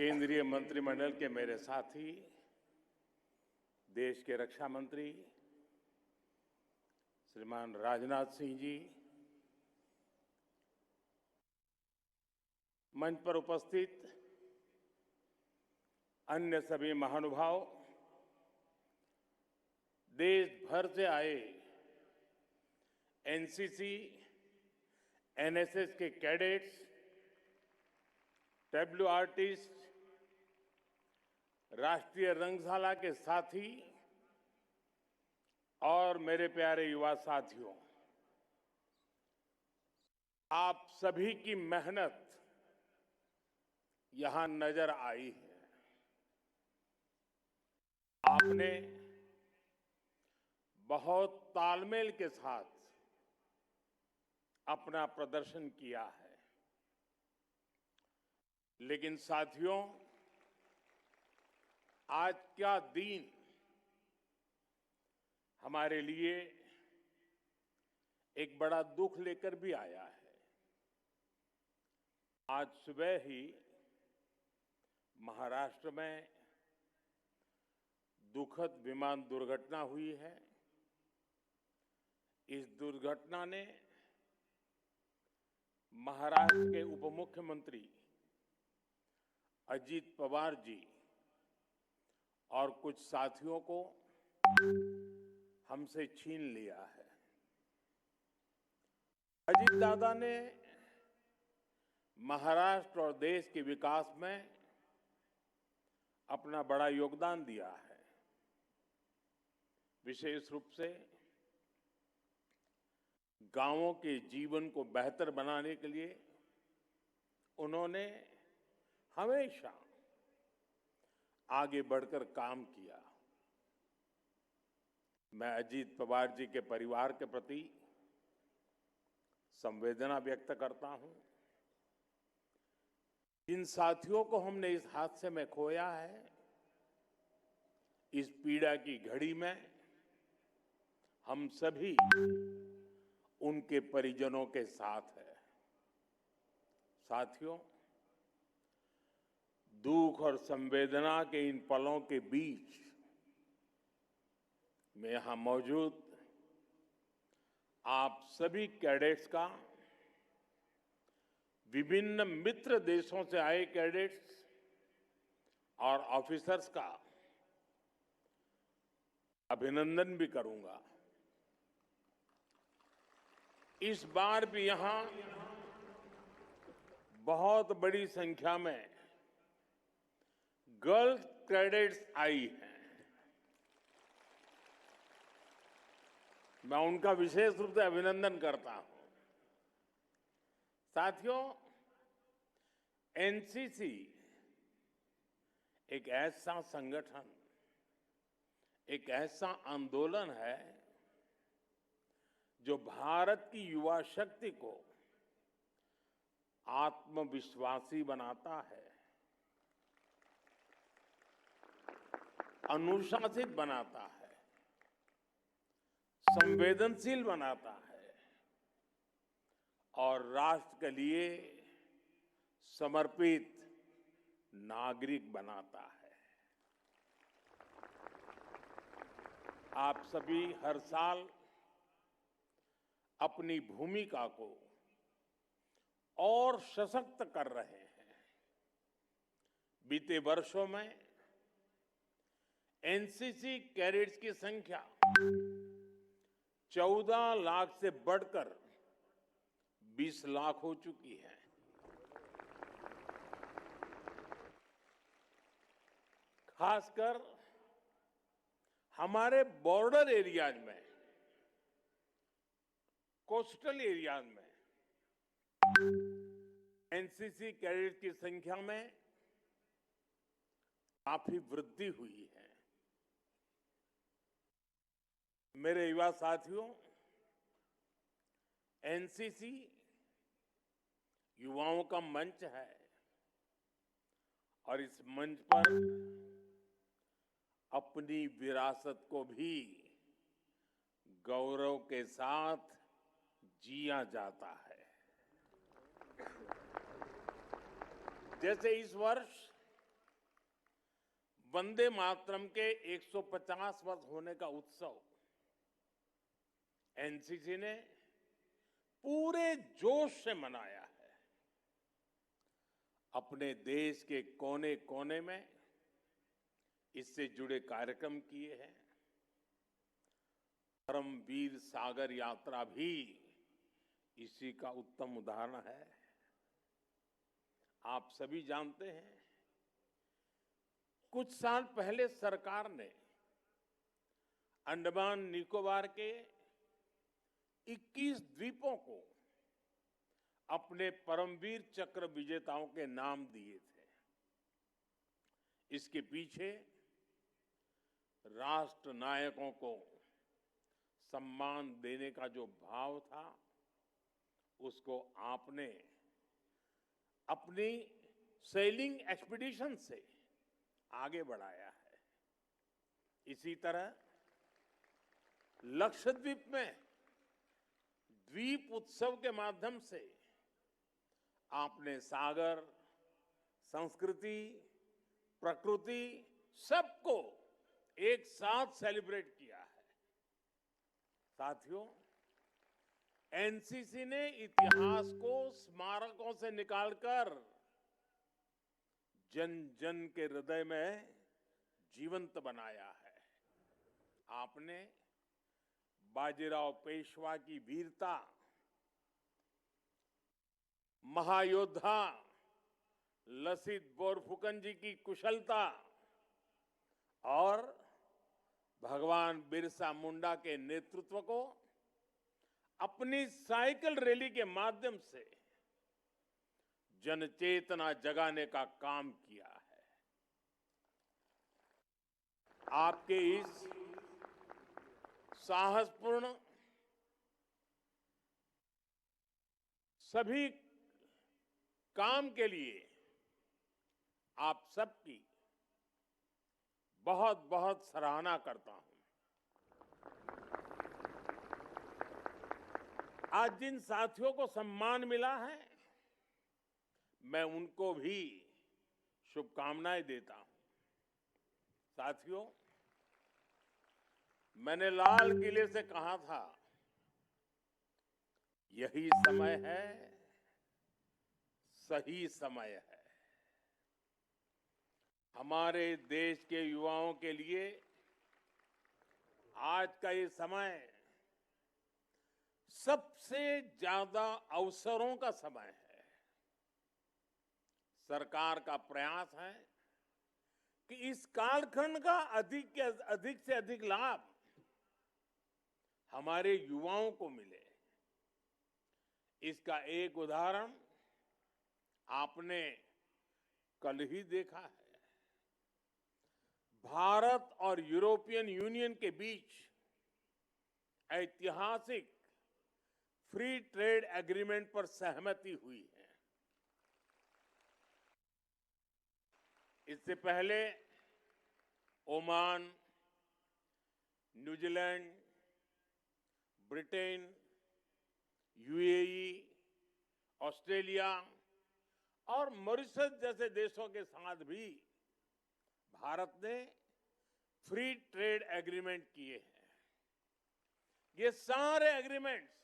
केंद्रीय मंत्रिमंडल के मेरे साथी, देश के रक्षा मंत्री श्रीमान राजनाथ सिंह जी, मंच पर उपस्थित अन्य सभी महानुभाव, देश भर से आए एनसीसी, एनएसएस के कैडेट्स, डब्ल्यू आर्टिस्ट, राष्ट्रीय रंगशाला के साथी और मेरे प्यारे युवा साथियों, आप सभी की मेहनत यहां नजर आई है। आपने बहुत तालमेल के साथ अपना प्रदर्शन किया है। लेकिन साथियों, आज का दिन हमारे लिए एक बड़ा दुख लेकर भी आया है। आज सुबह ही महाराष्ट्र में दुखद विमान दुर्घटना हुई है। इस दुर्घटना ने महाराष्ट्र के उप मुख्यमंत्री अजीत पवार जी और कुछ साथियों को हमसे छीन लिया है। अजीत दादा ने महाराष्ट्र और देश के विकास में अपना बड़ा योगदान दिया है। विशेष रूप से गांवों के जीवन को बेहतर बनाने के लिए उन्होंने हमेशा आगे बढ़कर काम किया। मैं अजीत पवार जी के परिवार के प्रति संवेदना व्यक्त करता हूं। जिन साथियों को हमने इस हादसे में खोया है, इस पीड़ा की घड़ी में हम सभी उनके परिजनों के साथ हैं। साथियों, दुख और संवेदना के इन पलों के बीच मैं यहां मौजूद आप सभी कैडेट्स का, विभिन्न मित्र देशों से आए कैडेट्स और ऑफिसर्स का अभिनंदन भी करूंगा। इस बार भी यहां बहुत बड़ी संख्या में गर्ल्स कैडेट्स आई हैं। मैं उनका विशेष रूप से अभिनंदन करता हूं। साथियों, एनसीसी एक ऐसा संगठन, एक ऐसा आंदोलन है जो भारत की युवा शक्ति को आत्मविश्वासी बनाता है, अनुशासित बनाता है, संवेदनशील बनाता है और राष्ट्र के लिए समर्पित नागरिक बनाता है। आप सभी हर साल अपनी भूमिका को और सशक्त कर रहे हैं। बीते वर्षों में एनसीसी कैडेट्स की संख्या 14 लाख से बढ़कर 20 लाख हो चुकी है। खासकर हमारे बॉर्डर एरियाज में, कोस्टल एरियाज में एनसीसी कैडेट्स की संख्या में काफी वृद्धि हुई है। मेरे युवा साथियों, एनसीसी युवाओं का मंच है और इस मंच पर अपनी विरासत को भी गौरव के साथ जिया जाता है। जैसे इस वर्ष वंदे मातरम के 150 वर्ष होने का उत्सव एनसीसी ने पूरे जोश से मनाया है। अपने देश के कोने कोने में इससे जुड़े कार्यक्रम किए हैं। परमवीर सागर यात्रा भी इसी का उत्तम उदाहरण है। आप सभी जानते हैं, कुछ साल पहले सरकार ने अंडमान निकोबार के 21 द्वीपों को अपने परमवीर चक्र विजेताओं के नाम दिए थे। इसके पीछे राष्ट्र नायकों को सम्मान देने का जो भाव था, उसको आपने अपनी सेलिंग एक्सपीडिशन से आगे बढ़ाया है। इसी तरह लक्षद्वीप में द्वीप उत्सव के माध्यम से आपने सागर, संस्कृति, प्रकृति सबको एक साथ सेलिब्रेट किया है। साथियों, एनसीसी ने इतिहास को स्मारकों से निकालकर जन जन के हृदय में जीवंत बनाया है। आपने बाजीराव पेशवा की वीरता, महायोद्धा लसित बोरफुकन जी की कुशलता और भगवान बिरसा मुंडा के नेतृत्व को अपनी साइकिल रैली के माध्यम से जनचेतना जगाने का काम किया है। आपके इस साहसपूर्ण सभी काम के लिए आप सबकी बहुत बहुत सराहना करता हूं। आज जिन साथियों को सम्मान मिला है, मैं उनको भी शुभकामनाएं देता हूं। साथियों, मैंने लाल किले से कहा था, यही समय है, सही समय है। हमारे देश के युवाओं के लिए आज का ये समय सबसे ज्यादा अवसरों का समय है। सरकार का प्रयास है कि इस कालखंड का अधिक से अधिक लाभ हमारे युवाओं को मिले। इसका एक उदाहरण आपने कल ही देखा है। भारत और यूरोपियन यूनियन के बीच ऐतिहासिक फ्री ट्रेड एग्रीमेंट पर सहमति हुई है। इससे पहले Oman, New Zealand, Britain, UAE, Australia और मॉरिशस जैसे देशों के साथ भी भारत ने फ्री ट्रेड एग्रीमेंट किए हैं। ये सारे एग्रीमेंट्स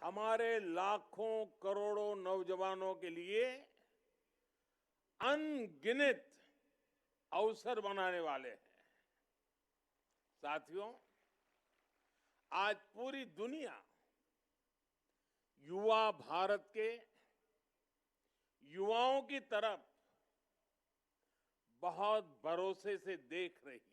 हमारे लाखों करोड़ों नौजवानों के लिए अनगिनत अवसर बनाने वाले हैं। साथियों, आज पूरी दुनिया युवा भारत के युवाओं की तरफ बहुत भरोसे से देख रही है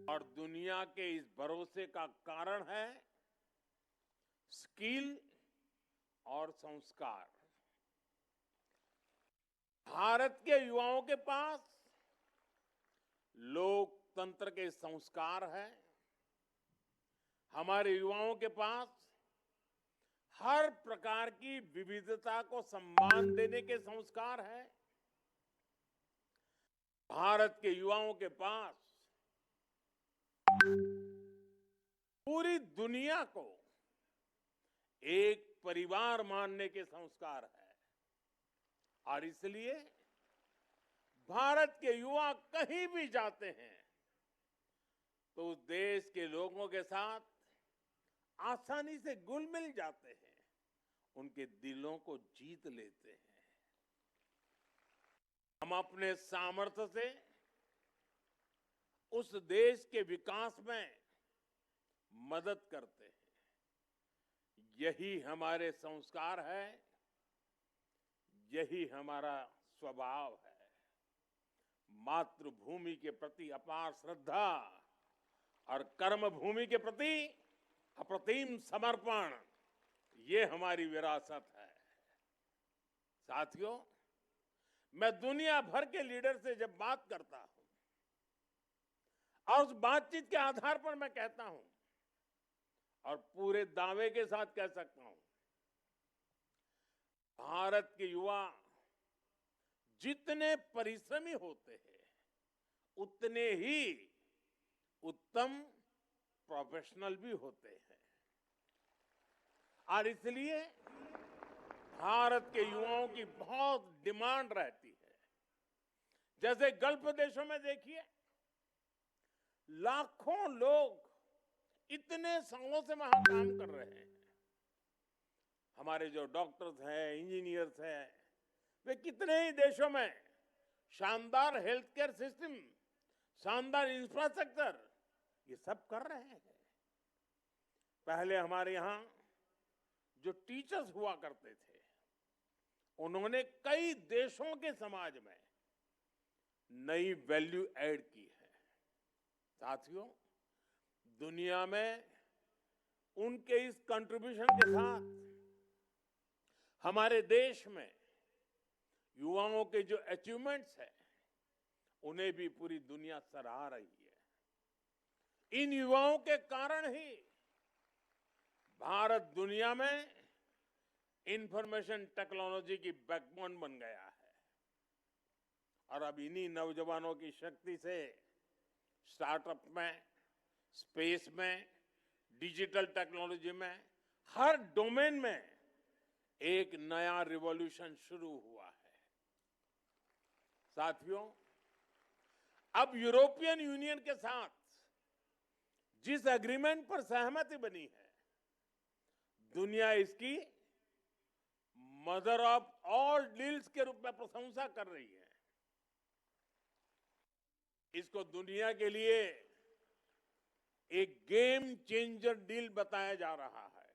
और दुनिया के इस भरोसे का कारण है स्किल और संस्कार। भारत के युवाओं के पास लोकतंत्र के संस्कार हैं। हमारे युवाओं के पास हर प्रकार की विविधता को सम्मान देने के संस्कार हैं। भारत के युवाओं के पास पूरी दुनिया को एक परिवार मानने के संस्कार है और इसलिए भारत के युवा कहीं भी जाते हैं तो उस देश के लोगों के साथ आसानी से घुल मिल जाते हैं, उनके दिलों को जीत लेते हैं। हम अपने सामर्थ्य से उस देश के विकास में मदद करते हैं। यही हमारे संस्कार है, यही हमारा स्वभाव है। मातृभूमि के प्रति अपार श्रद्धा और कर्मभूमि के प्रति अप्रतिम समर्पण, ये हमारी विरासत है। साथियों, मैं दुनिया भर के लीडर से जब बात करता हूं और उस बातचीत के आधार पर मैं कहता हूं और पूरे दावे के साथ कह सकता हूं, भारत के युवा जितने परिश्रमी होते हैं उतने ही उत्तम प्रोफेशनल भी होते हैं। और इसलिए भारत के युवाओं की बहुत डिमांड रहती है। जैसे गल्फ देशों में देखिए, लाखों लोग इतने सालों से वहां काम कर रहे हैं। हमारे जो डॉक्टर्स हैं, इंजीनियर्स हैं, वे कितने ही देशों में शानदार हेल्थ केयर सिस्टम, शानदार इंफ्रास्ट्रक्चर, ये सब कर रहे हैं। पहले हमारे यहां जो टीचर्स हुआ करते थे, उन्होंने कई देशों के समाज में नई वैल्यू ऐड की है। साथियों, दुनिया में उनके इस कंट्रीब्यूशन के साथ हमारे देश में युवाओं के जो अचीवमेंट्स हैं, उन्हें भी पूरी दुनिया सराह रही है। इन युवाओं के कारण ही भारत दुनिया में इंफॉर्मेशन टेक्नोलॉजी की बैकबोन बन गया है। और अब इन्हीं नौजवानों की शक्ति से स्टार्टअप में, स्पेस में, डिजिटल टेक्नोलॉजी में, हर डोमेन में एक नया रिवॉल्यूशन शुरू हुआ है। साथियों, अब यूरोपियन यूनियन के साथ जिस एग्रीमेंट पर सहमति बनी है, दुनिया इसकी मदर ऑफ ऑल डील्स के रूप में प्रशंसा कर रही है। इसको दुनिया के लिए एक गेम चेंजर डील बताया जा रहा है।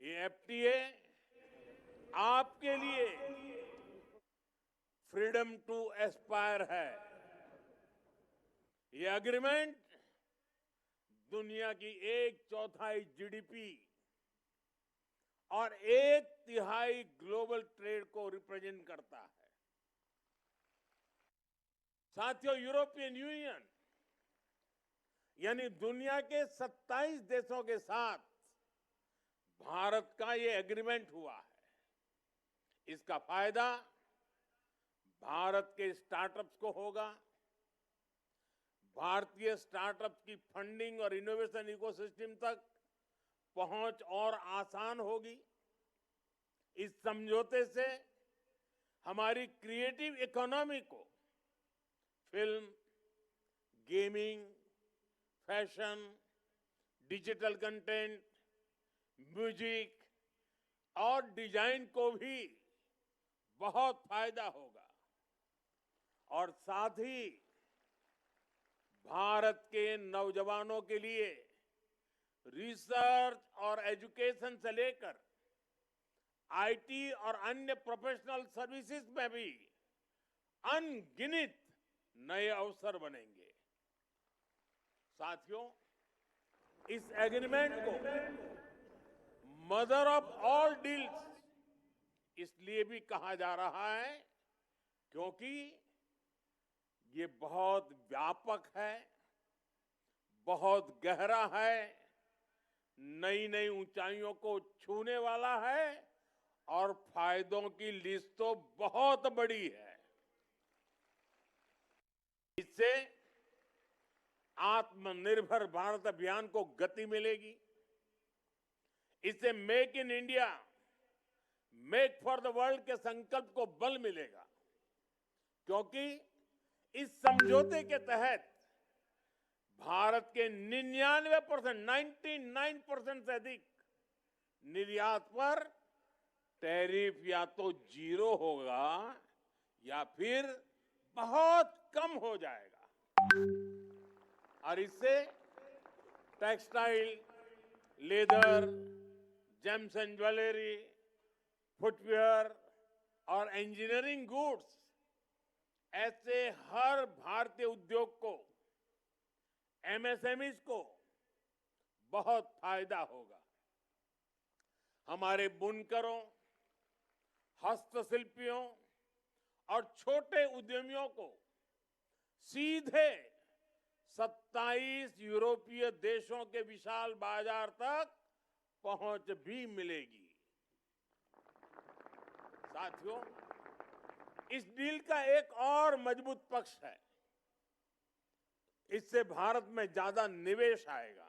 ये एफटीए आपके लिए फ्रीडम टू एस्पायर है। ये एग्रीमेंट दुनिया की 1/4 जीडीपी और 1/3 ग्लोबल ट्रेड को रिप्रेजेंट करता है। साथियों, यूरोपियन यूनियन यानी दुनिया के 27 देशों के साथ भारत का ये एग्रीमेंट हुआ है। इसका फायदा भारत के स्टार्टअप्स को होगा। भारतीय स्टार्टअप्स की फंडिंग और इनोवेशन इकोसिस्टम तक पहुंच और आसान होगी। इस समझौते से हमारी क्रिएटिव इकोनॉमी को film, gaming, fashion, digital content, music और डिजाइन को भी बहुत फायदा होगा। और साथ ही भारत के नौजवानों के लिए रिसर्च और एजुकेशन से लेकर आईटी और अन्य प्रोफेशनल सर्विसेज में भी अनगिनत नए अवसर बनेंगे। साथियों, इस एग्रीमेंट को मदर ऑफ ऑल डील्स इसलिए भी कहा जा रहा है क्योंकि ये बहुत व्यापक है, बहुत गहरा है, नई नई ऊंचाइयों को छूने वाला है और फायदों की लिस्ट तो बहुत बड़ी है। इससे आत्मनिर्भर भारत अभियान को गति मिलेगी। इससे make in India, make for the world के संकल्प को बल मिलेगा। क्योंकि इस समझौते के तहत भारत के 99%, 99% से अधिक निर्यात पर टैरिफ या तो जीरो होगा या फिर बहुत कम हो जाएगा। और इससे textile, leather, James and jewellery, footwear और इंजीनियरिंग गुड्स ऐसे हर भारतीय उद्योग को, एमएसएमईज को बहुत फायदा होगा। हमारे बुनकरों, हस्तशिल्पियों और छोटे उद्यमियों को सीधे 27 यूरोपीय देशों के विशाल बाजार तक पहुंच भी मिलेगी। साथियों, इस डील का एक और मजबूत पक्ष है, इससे भारत में ज्यादा निवेश आएगा।